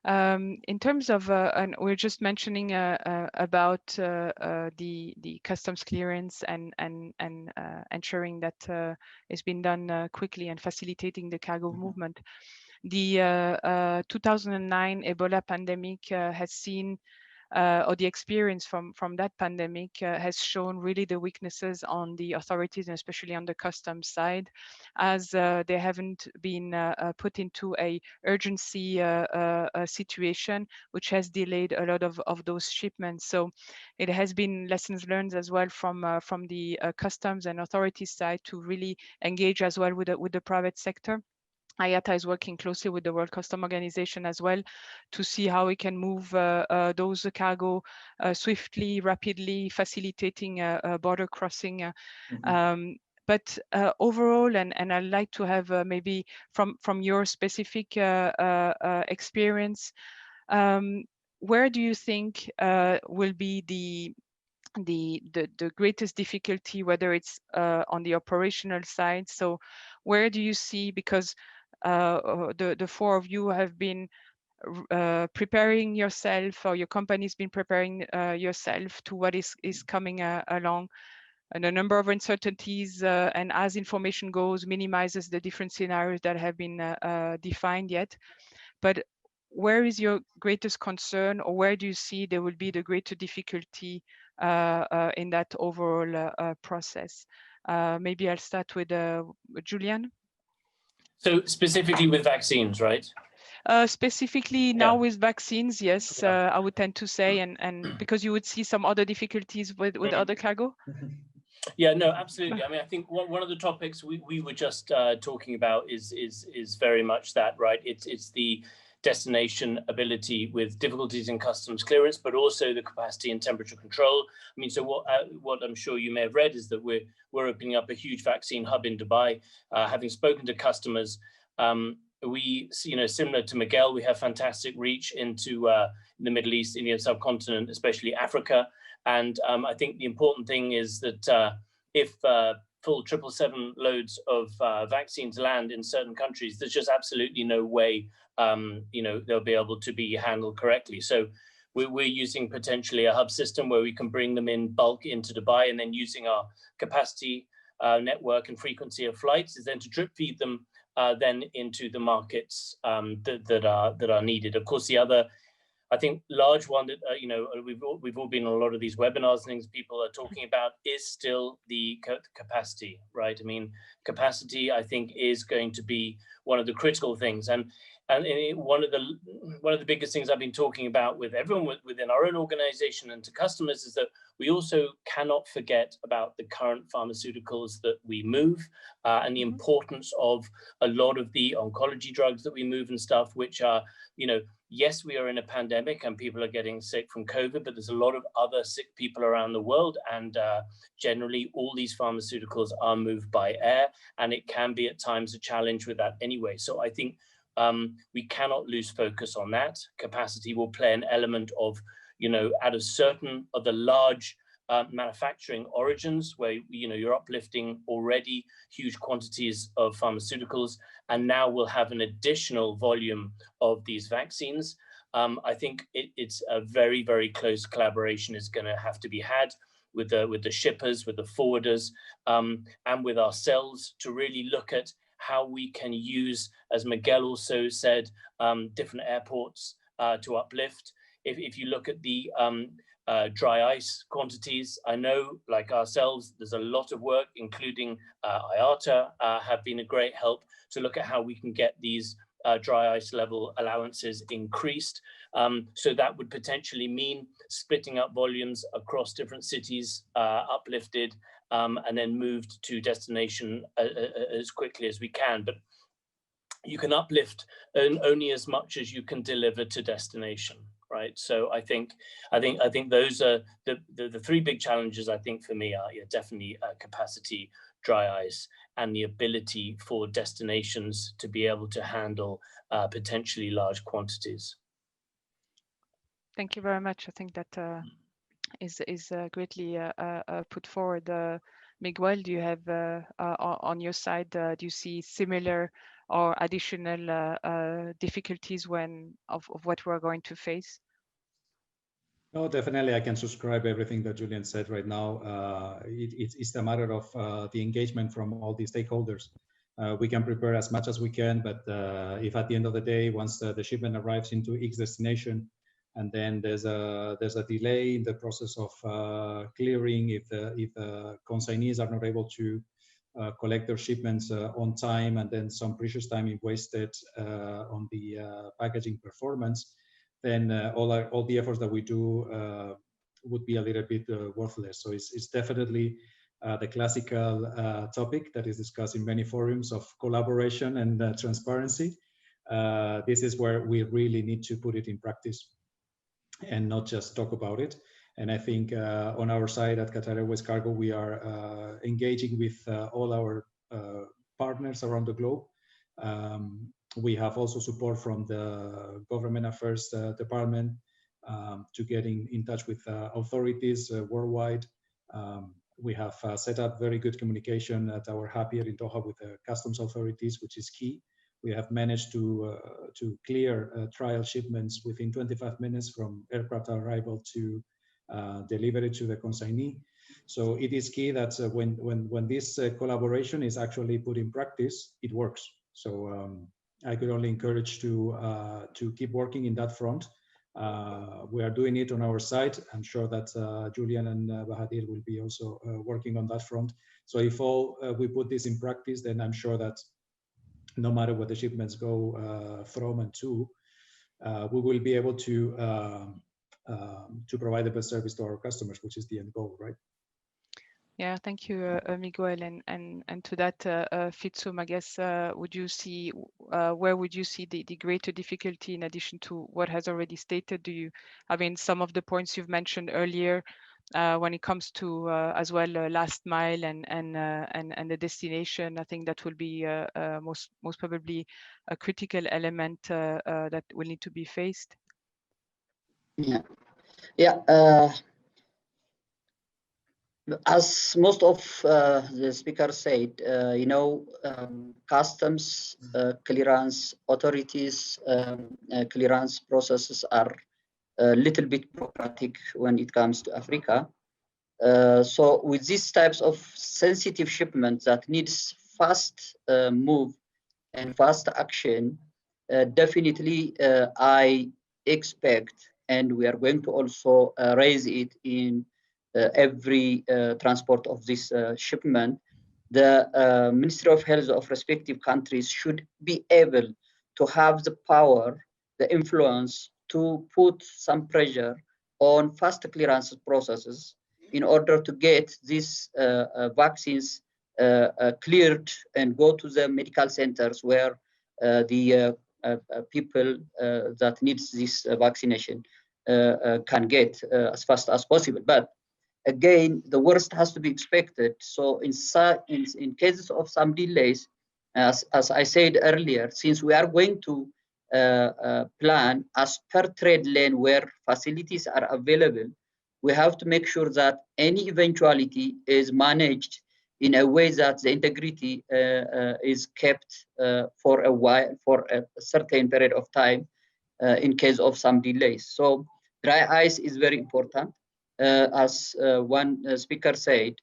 In terms of, and we're just mentioning about the customs clearance and ensuring that it's been done quickly and facilitating the cargo movement. The 2009 Ebola pandemic has seen, or the experience from that pandemic has shown really the weaknesses on the authorities and especially on the customs side, as they haven't been put into a urgency situation, which has delayed a lot of those shipments. So it has been lessons learned as well from the customs and authorities side to really engage as well with the private sector. IATA is working closely with the World Customs Organization as well to see how we can move those cargo swiftly, rapidly, facilitating border crossing. But overall, and I'd like to have maybe from your specific experience, where do you think will be the greatest difficulty, whether it's on the operational side? So where do you see, because the four of you have been preparing yourself, or your company's been preparing yourself to what is coming along, and a number of uncertainties, and as information goes, minimizes the different scenarios that have been defined yet. But where is your greatest concern, or where do you see there will be the greater difficulty in that overall process? Maybe I'll start with Julian. So specifically with vaccines, right? Specifically now with vaccines, yes, I would tend to say, and because you would see some other difficulties with other cargo. Yeah, no, absolutely. I mean, I think one of the topics we were just talking about is very much that, right? It's the destination ability with difficulties in customs clearance, but also the capacity and temperature control. I mean, so what I'm sure you may have read is that we're opening up a huge vaccine hub in Dubai. Having spoken to customers, we, similar to Miguel, we have fantastic reach into the Middle East, Indian subcontinent, especially Africa. And I think the important thing is that if full 777 loads of vaccines land in certain countries, there's just absolutely no way they'll be able to be handled correctly. So we're using potentially a hub system where we can bring them in bulk into Dubai, and then using our capacity, network, and frequency of flights is then to drip feed them then into the markets that are needed. Of course, the other, I think, large one that we've all been on a lot of these webinars and things people are talking about is still the capacity, right? I mean, capacity, I think, is going to be one of the critical things. And one of the biggest things I've been talking about with everyone within our own organization and to customers is that we also cannot forget about the current pharmaceuticals that we move and the importance of a lot of the oncology drugs that we move and stuff, which are, yes, we are in a pandemic and people are getting sick from COVID, but there's a lot of other sick people around the world. And generally all these pharmaceuticals are moved by air, and it can be at times a challenge with that anyway. So I think we cannot lose focus on that. Capacity will play an element of, at a certain of the large manufacturing origins where, you're uplifting already huge quantities of pharmaceuticals, and now we'll have an additional volume of these vaccines. I think it's a very, very close collaboration is going to have to be had with the shippers, with the forwarders, and with ourselves to really look at how we can use, as Miguel also said, different airports to uplift. If you look at the dry ice quantities, I know, like ourselves, there's a lot of work, including IATA have been a great help to look at how we can get these dry ice level allowances increased. So that would potentially mean splitting up volumes across different cities, uplifted, and then moved to destination as quickly as we can. But you can uplift only as much as you can deliver to destination, right? So I think those are the three big challenges. I think for me are definitely capacity, dry ice, and the ability for destinations to be able to handle potentially large quantities. Thank you very much. I think that is greatly put forward. Miguel, do you have on your side, do you see similar or additional difficulties of what we're going to face? No, definitely, I can subscribe everything that Julian said right now. It's a matter of the engagement from all the stakeholders. We can prepare as much as we can, but if at the end of the day, once the shipment arrives into X destination, and then there's a delay in the process of clearing, if the consignees are not able to collect their shipments on time, and then some precious time is wasted on the packaging performance, then all the efforts that we do would be a little bit worthless. So it's definitely the classical topic that is discussed in many forums of collaboration and transparency. This is where we really need to put it in practice and not just talk about it. And I think on our side at Qatar Airways Cargo, we are engaging with all our partners around the globe. We have also support from the Government Affairs Department to getting in touch with authorities worldwide. We have set up very good communication at our hub here in Doha with the customs authorities, which is key. We have managed to clear trial shipments within 25 minutes from aircraft arrival to delivery to the consignee. So it is key that when this collaboration is actually put in practice, it works. So I could only encourage to keep working in that front. We are doing it on our side. I'm sure that Julian and Bahadir will be also working on that front. So if we put this in practice, then I'm sure that no matter what the shipments go from and to, we will be able to provide the best service to our customers, which is the end goal, right? Yeah, thank you, Miguel. And to that, Fitsum, I guess, would you see where would you see the greater difficulty in addition to what has already stated? Some of the points you've mentioned earlier when it comes to as well last mile and the destination. I think that will be most probably a critical element that will need to be faced. Yeah. As most of the speakers said, customs clearance authorities, clearance processes are a little bit bureaucratic when it comes to Africa. So with these types of sensitive shipments that needs fast move and fast action, definitely I expect, and we are going to also raise it in every transport of this shipment, the Ministry of Health of respective countries should be able to have the power, the influence to put some pressure on fast clearance processes in order to get these vaccines cleared and go to the medical centers where the people that needs this vaccination can get as fast as possible. But again, the worst has to be expected. So in cases of some delays, as I said earlier, since we are going to plan as per trade lane where facilities are available, we have to make sure that any eventuality is managed in a way that the integrity is kept for a while, for a certain period of time, in case of some delays. So dry ice is very important. As one speaker said,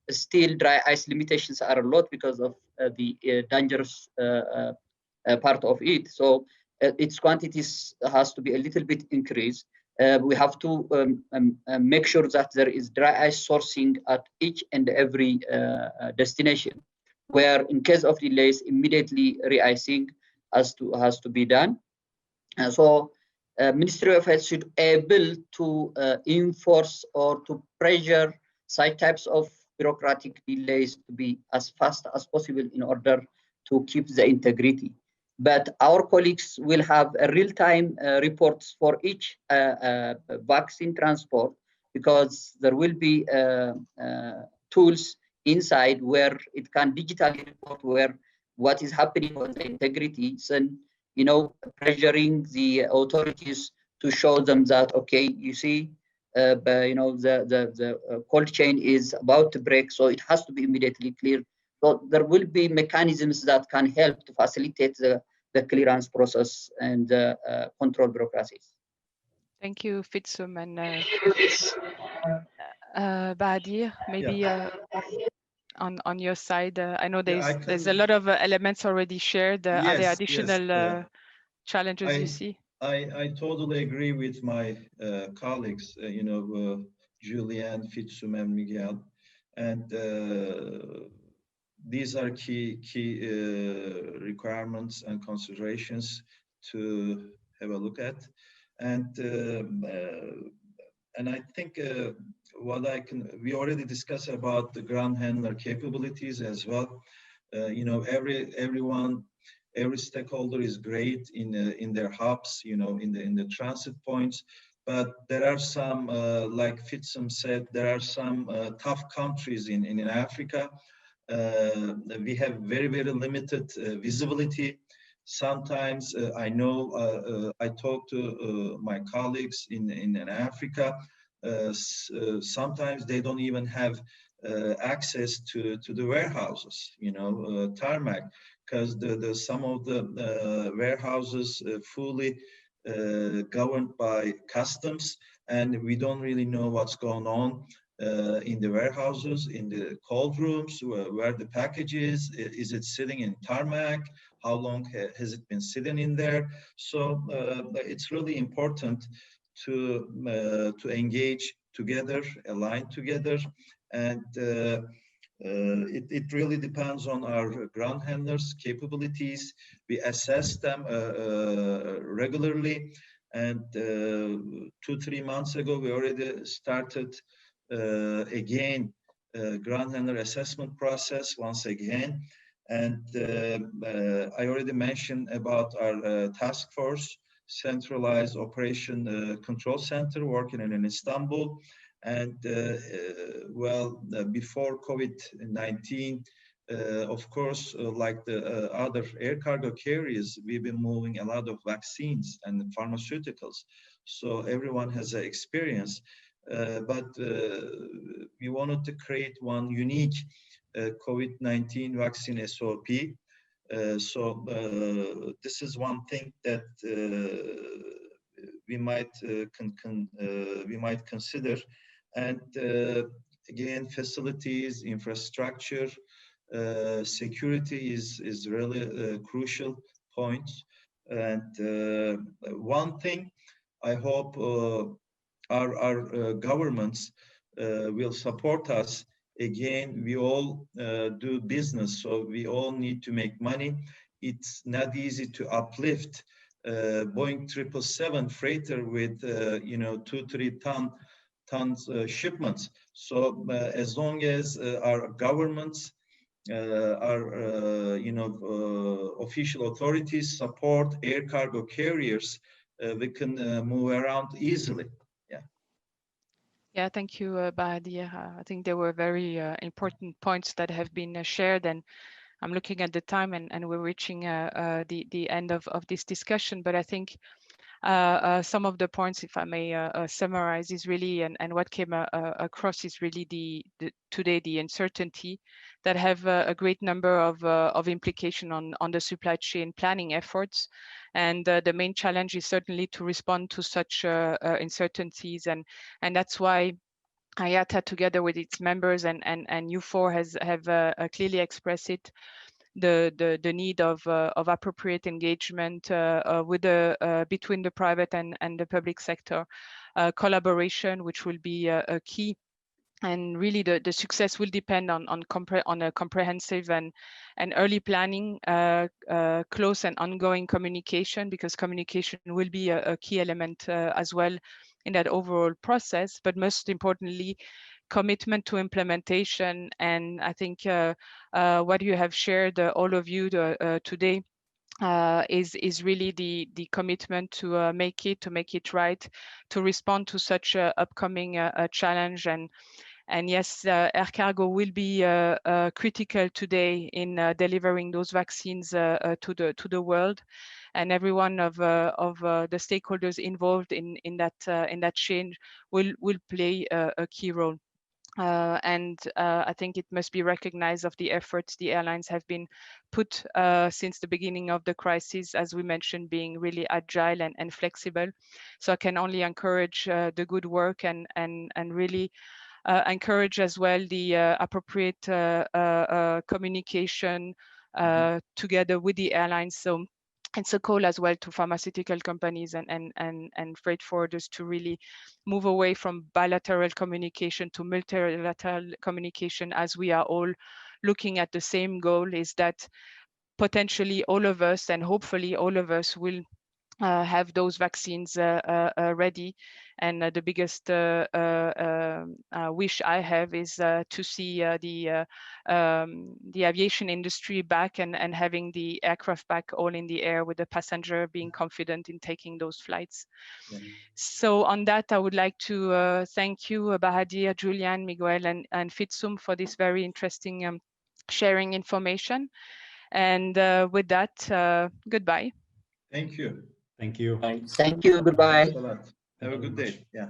still dry ice limitations are a lot because of the dangerous part of it. So its quantities has to be a little bit increased. We have to make sure that there is dry ice sourcing at each and every destination, where in case of delays, immediately re-icing has to be done. So Ministry of Health should able to enforce or to pressure such types of bureaucratic delays to be as fast as possible in order to keep the integrity. But our colleagues will have a real-time reports for each vaccine transport, because there will be tools inside where it can digitally report where what is happening on the integrity, and pressuring the authorities to show them that, okay, you see, the cold chain is about to break, so it has to be immediately cleared. So there will be mechanisms that can help to facilitate the clearance process and control bureaucracies. Thank you, Fitsum, and Badir, maybe on your side, I know there's a lot of elements already shared. Are there additional challenges you see? I totally agree with my colleagues, Julian, Fitsum, and Miguel, and these are key requirements and considerations to have a look at, and I think we already discussed about the ground handler capabilities as well. Every stakeholder is great in their hubs, in the transit points, but there are some, like Fitsum said, there are some tough countries in Africa. We have very, very limited visibility. Sometimes I know I talk to my colleagues in Africa. Sometimes they don't even have access to the warehouses, tarmac, because some of the warehouses fully governed by customs, and we don't really know what's going on in the warehouses, in the cold rooms, where the package is it sitting in tarmac? How long has it been sitting in there? So it's really important to engage together, align together, and it really depends on our ground handlers' capabilities. We assess them regularly, and 2-3 months ago we already started again ground handler assessment process once again, and I already mentioned about our task force, centralized operation control center working in Istanbul. And before COVID-19, of course, like the other air cargo carriers, we've been moving a lot of vaccines and pharmaceuticals. So everyone has an experience, but we wanted to create one unique COVID-19 vaccine SOP. So this is one thing that we might consider. And again, facilities, infrastructure, security is really a crucial point. And one thing I hope our governments will support us. Again, we all do business, so we all need to make money. it's not easy to uplift Boeing 777 freighter with 2-3 tons shipments. So as long as our governments, our official authorities support air cargo carriers, we can move around easily. Yeah, thank you, Bahadir. I think there were very important points that have been shared, and I'm looking at the time, and we're reaching the end of this discussion. But I think some of the points, if I may summarize, is really, and what came across is really today the uncertainty that have a great number of implication on the supply chain planning efforts. And the main challenge is certainly to respond to such uncertainties, and that's why IATA, together with its members and U4, have clearly expressed it, the need of appropriate engagement between the private and the public sector collaboration, which will be a key. And really, the success will depend on a comprehensive and early planning, close and ongoing communication, because communication will be a key element as well in that overall process. But most importantly, commitment to implementation. And I think what you have shared, all of you today, is really the commitment to make it right, to respond to such a upcoming challenge. And yes, air cargo will be critical today in delivering those vaccines to the world, and every one of the stakeholders involved in that chain will play a key role. And I think it must be recognized of the efforts the airlines have been put since the beginning of the crisis, as we mentioned, being really agile and flexible. So I can only encourage the good work and really encourage as well the appropriate communication together with the airlines. So it's a call as well to pharmaceutical companies and freight forwarders to really move away from bilateral communication to multilateral communication, as we are all looking at the same goal, is that potentially all of us, and hopefully all of us, will have those vaccines ready. And the biggest wish I have is to see the aviation industry back and having the aircraft back all in the air, with the passenger being confident in taking those flights. Yeah. So on that, I would like to thank you, Bahadir, Julian, Miguel, and Fitsum, for this very interesting sharing information. And with that, goodbye. Thank you. Thank you. Thanks. Thank you. Goodbye. Thanks a lot. Have a good day. Yeah.